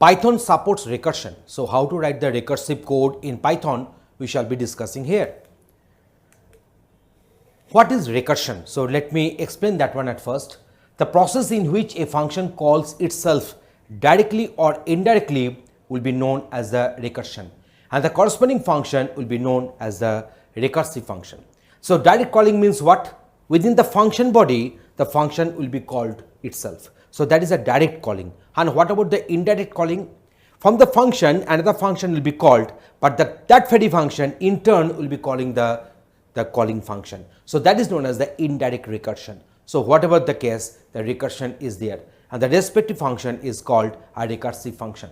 Python supports recursion. So how to write the recursive code in Python we shall be discussing here. What is recursion? So let me explain that one at first. The process in which a function calls itself directly or indirectly will be known as the recursion, and the corresponding function will be known as the recursive function. So direct calling means what? Within the function body, the function will be called itself. So that is a direct calling. And what about the indirect calling? From the function, another function will be called, but that very function in turn will be calling the calling function. So that is known as the indirect recursion. So whatever the case, the recursion is there, and the respective function is called a recursive function.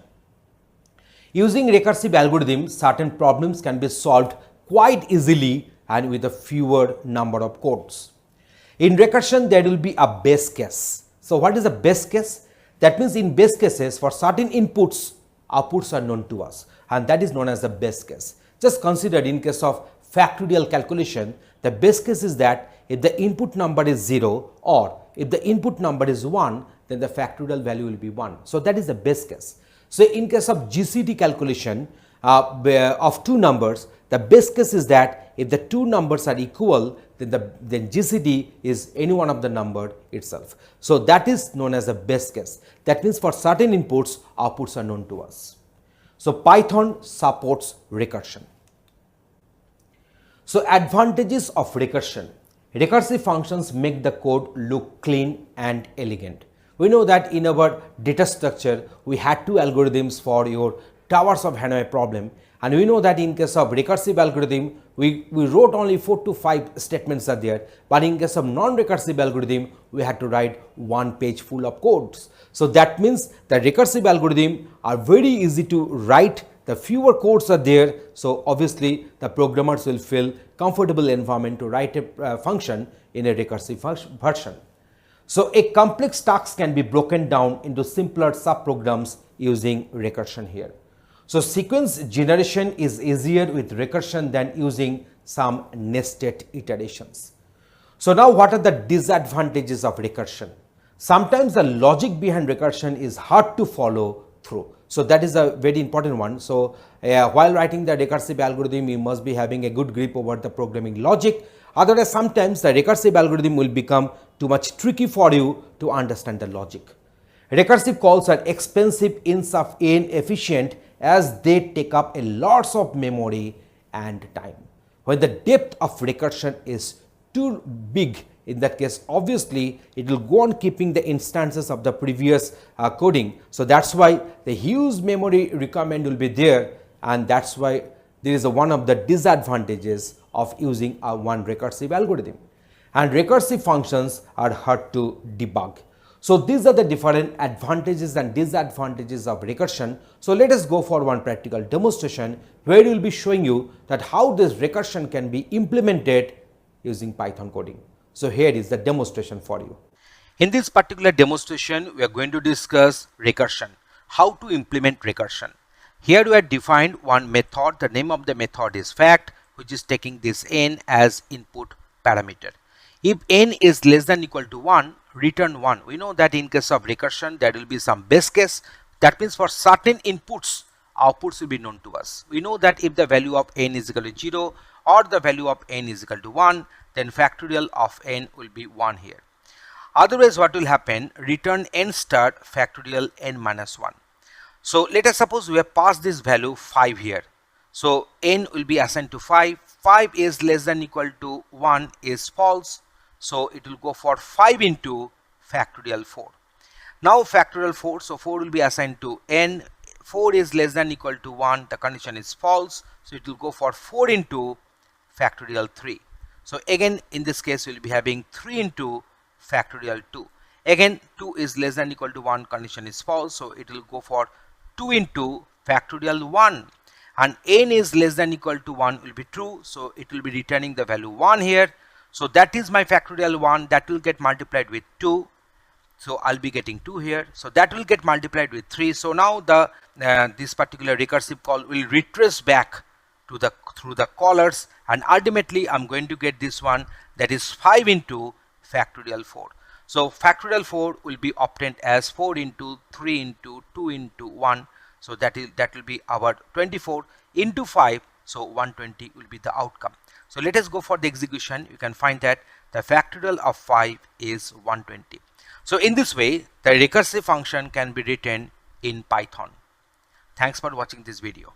Using recursive algorithms, certain problems can be solved quite easily and with a fewer number of codes. In recursion, there will be a base case. So what is a base case? That means in base cases, for certain inputs, outputs are known to us, and that is known as the base case. Just consider in case of factorial calculation, the base case is that if the input number is 0 or if the input number is 1, then the factorial value will be 1. So that is the base case. So in case of GCD calculation of two numbers, the base case is that if the two numbers are equal, then GCD is any one of the number itself. So that is known as a base case. That means for certain inputs, outputs are known to us. So Python supports recursion. So advantages of recursion. Recursive functions make the code look clean and elegant. We know that in our data structure, we had two algorithms for your towers of Hanoi problem, and we know that in case of recursive algorithm, we wrote only 4 to 5 statements are there, but in case of non-recursive algorithm, we had to write one page full of codes. So that means the recursive algorithm are very easy to write. The fewer codes are there, so obviously the programmers will feel comfortable environment to write a function in a recursive version. So a complex task can be broken down into simpler subprograms using recursion here. So sequence generation is easier with recursion than using some nested iterations. So now what are the disadvantages of recursion? Sometimes the logic behind recursion is hard to follow through. So that is a very important one. So while writing the recursive algorithm, you must be having a good grip over the programming logic. Otherwise, sometimes the recursive algorithm will become too much tricky for you to understand the logic. Recursive calls are expensive, inefficient, as they take up a lots of memory and time. When the depth of recursion is too big, in that case, obviously it will go on keeping the instances of the previous coding. So that's why the huge memory requirement will be there, and that's why there is one of the disadvantages of using one recursive algorithm. And recursive functions are hard to debug. So these are the different advantages and disadvantages of recursion. So let us go for one practical demonstration where we will be showing you that how this recursion can be implemented using Python coding. So here is the demonstration for you. In this particular demonstration, we are going to discuss recursion, how to implement recursion. Here we have defined one method. The name of the method is fact, which is taking this n as input parameter. If n is less than equal to 1, return 1. We know that in case of recursion, there will be some base case. That means for certain inputs, outputs will be known to us. We know that if the value of n is equal to 0 or the value of n is equal to 1, then factorial of n will be 1 here. Otherwise, what will happen? Return n star factorial n minus 1. So let us suppose we have passed this value 5 here. So n will be assigned to 5. 5 is less than equal to 1 is false. So it will go for 5 into factorial 4. Now factorial 4, so 4 will be assigned to n. 4 is less than equal to 1, the condition is false. So it will go for 4 into factorial 3. So again in this case we will be having 3 into factorial 2. Again 2 is less than equal to 1, condition is false. So it will go for 2 into factorial 1. And n is less than equal to 1 will be true. So it will be returning the value 1 here. So that is my factorial 1, that will get multiplied with 2. So I'll be getting 2 here. So that will get multiplied with 3. So now the this particular recursive call will retrace back to through the callers, and ultimately I'm going to get this one, that is 5 into factorial 4. So factorial 4 will be obtained as 4 into 3 into 2 into 1. So that will be our 24 into 5. So 120 will be the outcome. So let us go for the execution. You can find that the factorial of 5 is 120. So in this way, the recursive function can be written in Python. Thanks for watching this video.